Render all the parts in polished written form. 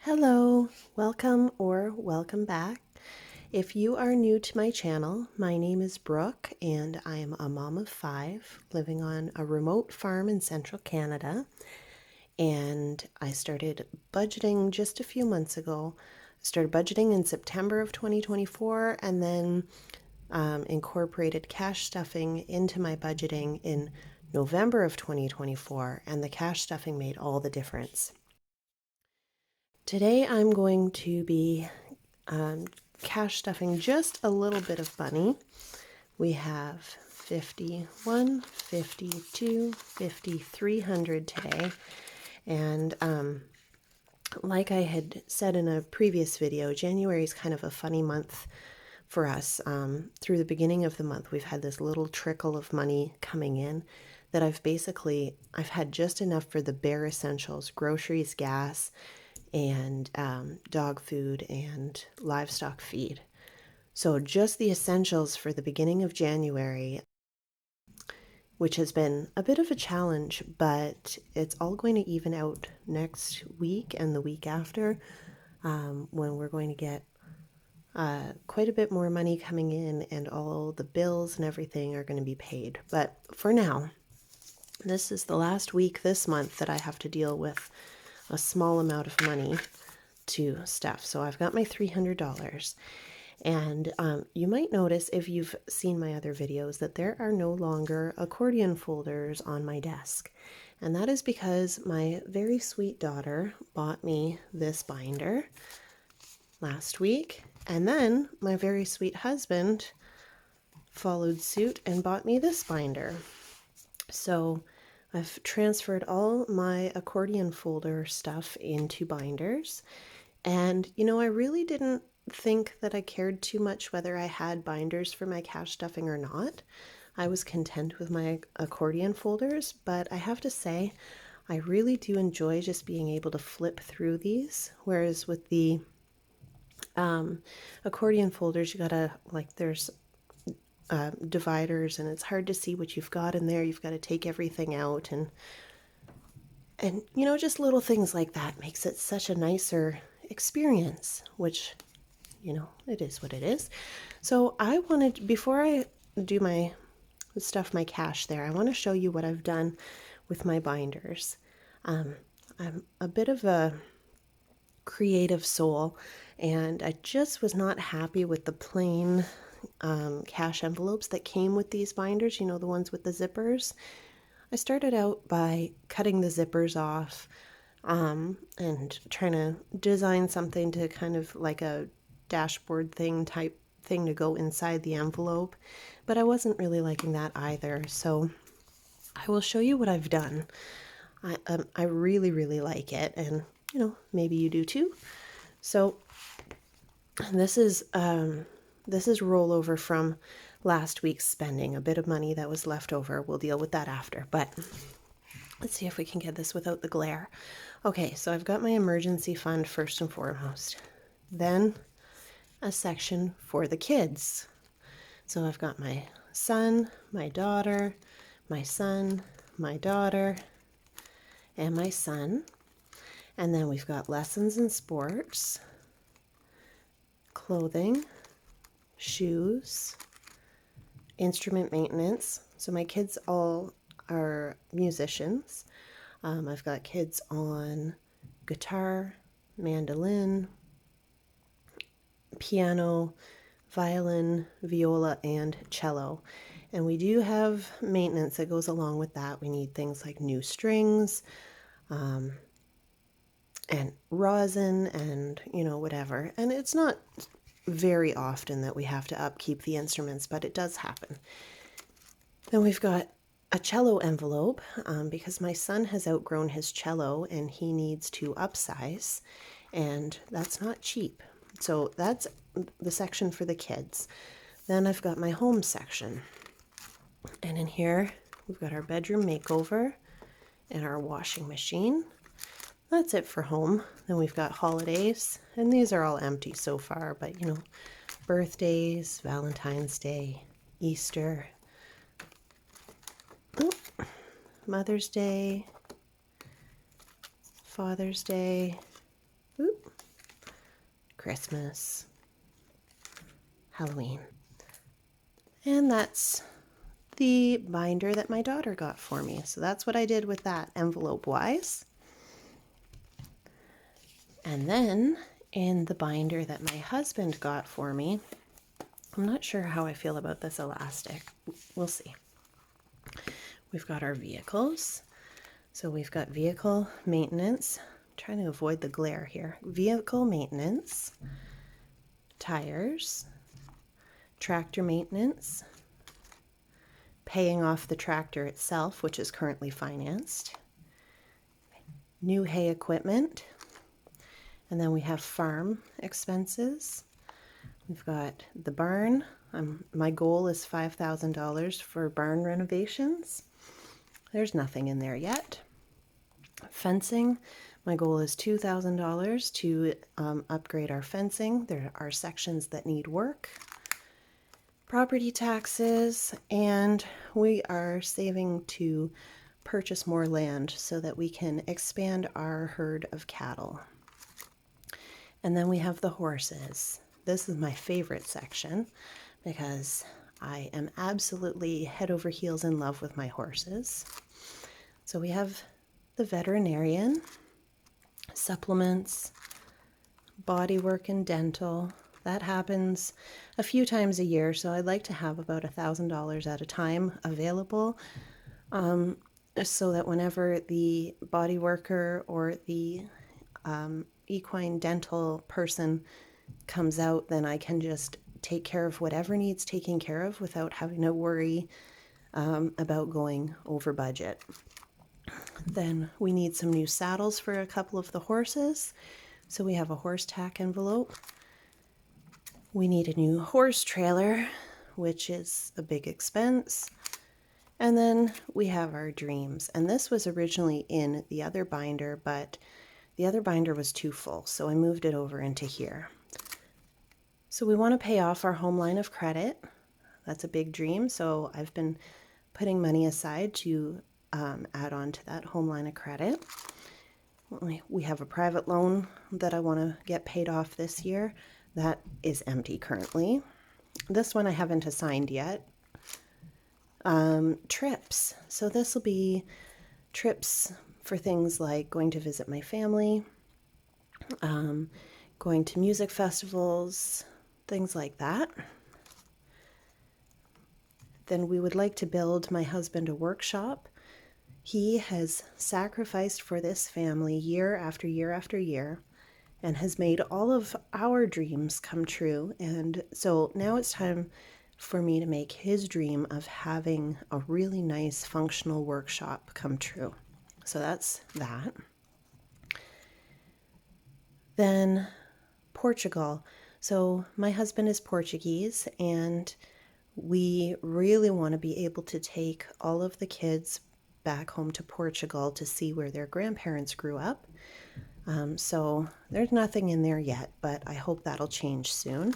Hello, welcome or welcome back. If you are new to my channel, my name is Brooke and I am a mom of 5 living on a remote farm in central Canada. And I started budgeting just a few months ago. I started budgeting in September of 2024 and then incorporated cash stuffing into my budgeting in November of 2024, and the cash stuffing made all the difference. Today I'm going to be cash stuffing just a little bit of money. We have 51, 52, 5,300 today. And like I had said in a previous video, January is kind of a funny month for us. Through the beginning of the month, we've had this little trickle of money coming in that I've had just enough for the bare essentials, groceries, gas, and dog food and livestock feed. So just the essentials for the beginning of January, which has been a bit of a challenge, but it's all going to even out next week and the week after, when we're going to get quite a bit more money coming in and all the bills and everything are going to be paid. But for now, this is the last week this month that I have to deal with a small amount of money to stuff. So I've got my $300. And you might notice if you've seen my other videos that there are no longer accordion folders on my desk. And that is because my very sweet daughter bought me this binder last week. And then my very sweet husband followed suit and bought me this binder. So I've transferred all my accordion folder stuff into binders. And, I really didn't think that I cared too much whether I had binders for my cash stuffing or not. I was content with my accordion folders, but I have to say, I really do enjoy just being able to flip through these. Whereas with the accordion folders, you gotta, there's dividers and it's hard to see what you've got in there. You've got to take everything out and just little things like that makes it such a nicer experience, which it is what it is. So I wanted, before I do my stuff, my cash there, I want to show you what I've done with my binders. I'm a bit of a creative soul, and I just was not happy with the plain cash envelopes that came with these binders, the ones with the zippers. I started out by cutting the zippers off and trying to design something to kind of like a dashboard type thing to go inside the envelope, but I wasn't really liking that either. So I will show you what I've done. I really, really like it, and maybe you do too. So this is rollover from last week's spending, a bit of money that was left over. We'll deal with that after, but let's see if we can get this without the glare. Okay, so I've got my emergency fund first and foremost. Then a section for the kids. So I've got my son, my daughter, my son, my daughter, and my son. And then we've got lessons and sports, clothing, shoes, instrument maintenance. So my kids all are musicians. I've got kids on guitar, mandolin, piano, violin, viola, and cello. And we do have maintenance that goes along with that. We need things like new strings, and rosin and, whatever. And it's not very often that we have to upkeep the instruments, but it does happen. Then we've got a cello envelope because my son has outgrown his cello and he needs to upsize, and that's not cheap. So that's the section for the kids. Then I've got my home section. And in here, we've got our bedroom makeover and our washing machine. That's it for home. Then we've got holidays, and these are all empty so far, but birthdays, Valentine's Day, Easter, Mother's Day, Father's Day, Christmas, Halloween. And that's the binder that my daughter got for me. So that's what I did with that envelope-wise. And then in the binder that my husband got for me, I'm not sure how I feel about this elastic. We'll see. We've got our vehicles. So we've got vehicle maintenance. I'm trying to avoid the glare here. Vehicle maintenance, tires, tractor maintenance, paying off the tractor itself, which is currently financed, new hay equipment, and then we have farm expenses. We've got the barn. My goal is $5,000 for barn renovations. There's nothing in there yet. Fencing. My goal is $2,000 to upgrade our fencing. There are sections that need work. Property taxes, and we are saving to purchase more land so that we can expand our herd of cattle. And then we have the horses. This is my favorite section because I am absolutely head over heels in love with my horses. So we have the veterinarian, supplements, bodywork and dental. That happens a few times a year, so I'd like to have about $1,000 at a time available, so that whenever the body worker or the equine dental person comes out, then I can just take care of whatever needs taking care of without having to worry about going over budget. Then we need some new saddles for a couple of the horses. So we have a horse tack envelope. We need a new horse trailer, which is a big expense. And then we have our dreams. And this was originally in the other binder, but the other binder was too full, so I moved it over into here. So we want to pay off our home line of credit. That's a big dream, so I've been putting money aside to add on to that home line of credit. We have a private loan that I want to get paid off this year. That is empty currently. This one I haven't assigned yet. Trips. So this will be trips for things like going to visit my family, going to music festivals, things like that. Then we would like to build my husband a workshop. He has sacrificed for this family year after year after year and has made all of our dreams come true. And so now it's time for me to make his dream of having a really nice functional workshop come true. So that's that. Then Portugal. So my husband is Portuguese, and we really want to be able to take all of the kids back home to Portugal to see where their grandparents grew up. So there's nothing in there yet, but I hope that'll change soon.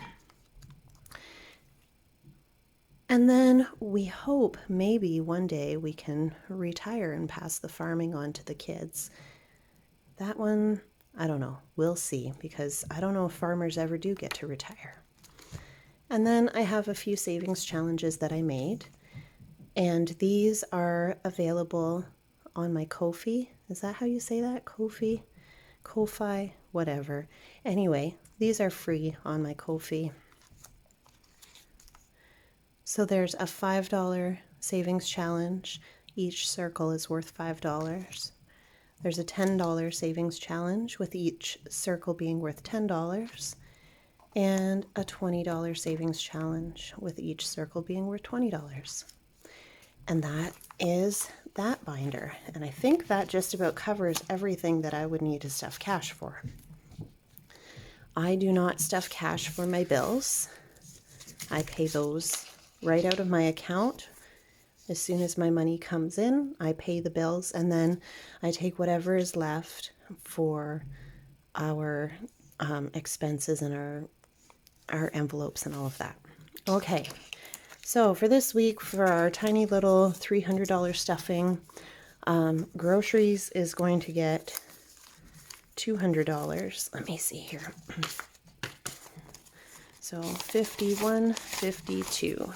And then we hope maybe one day we can retire and pass the farming on to the kids. That one, I don't know. We'll see, because I don't know if farmers ever do get to retire. And then I have a few savings challenges that I made. And these are available on my Ko-fi. Is that how you say that? Ko-fi? Ko-fi? Whatever. Anyway, these are free on my Ko-fi. So there's a $5 savings challenge. Each circle is worth $5. There's a $10 savings challenge with each circle being worth $10. And a $20 savings challenge with each circle being worth $20. And that is that binder. And I think that just about covers everything that I would need to stuff cash for. I do not stuff cash for my bills. I pay those right out of my account. As soon as my money comes in, I pay the bills, and then I take whatever is left for our expenses and our envelopes and all of that. Okay, so for this week, for our tiny little $300 stuffing, groceries is going to get $200. Let me see here. So 51, 52.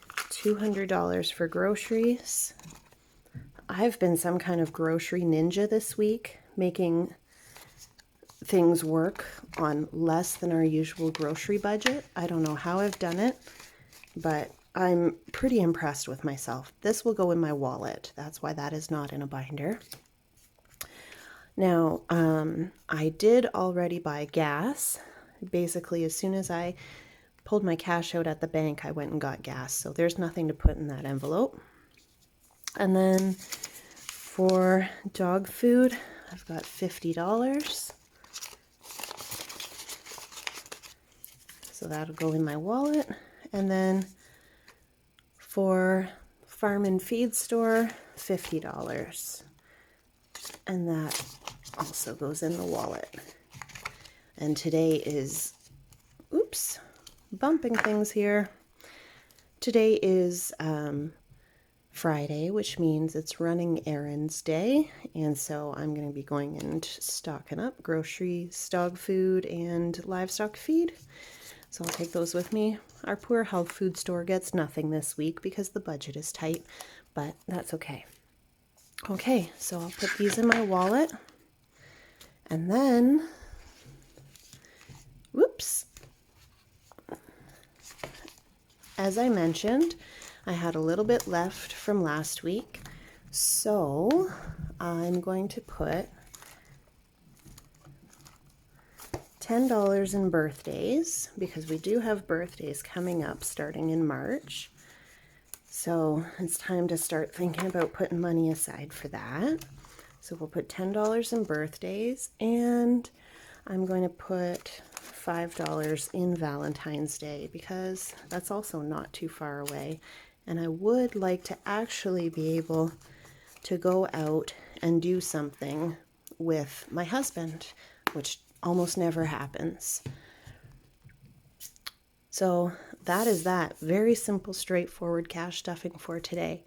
$200 for groceries. I've been some kind of grocery ninja this week, making things work on less than our usual grocery budget. I don't know how I've done it, but I'm pretty impressed with myself. This will go in my wallet. That's why that is not in a binder. Now, I did already buy gas. Basically, as soon as I pulled my cash out at the bank, I went and got gas. So there's nothing to put in that envelope. And then for dog food, I've got $50. So that'll go in my wallet. And then for farm and feed store, $50. And that also goes in the wallet. And today is, oops, bumping things here. Today is Friday, which means it's running errands day. And so I'm going to be going and stocking up groceries, dog food, and livestock feed. So I'll take those with me. Our poor health food store gets nothing this week because the budget is tight, but that's okay. Okay, so I'll put these in my wallet. And then, whoops, as I mentioned, I had a little bit left from last week. So I'm going to put $10 in birthdays, because we do have birthdays coming up starting in March. So it's time to start thinking about putting money aside for that. So we'll put $10 in birthdays, and I'm going to put $5 in Valentine's Day, because that's also not too far away. And I would like to actually be able to go out and do something with my husband, which almost never happens. So that is that. Very simple, straightforward cash stuffing for today.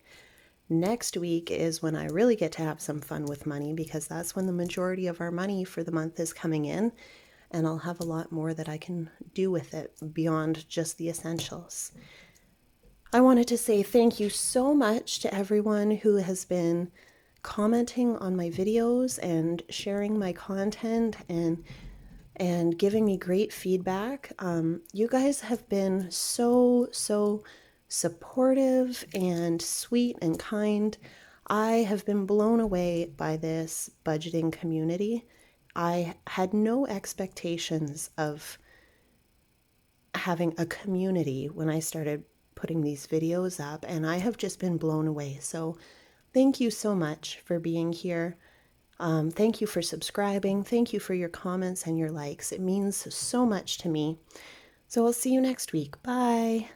Next week is when I really get to have some fun with money, because that's when the majority of our money for the month is coming in, and I'll have a lot more that I can do with it beyond just the essentials. I wanted to say thank you so much to everyone who has been commenting on my videos and sharing my content and giving me great feedback. You guys have been so supportive and sweet and kind. I have been blown away by this budgeting community. I had no expectations of having a community when I started putting these videos up, and I have just been blown away. So thank you so much for being here. Thank you for subscribing. Thank you for your comments and your likes. It means so much to me. So I'll see you next week. Bye.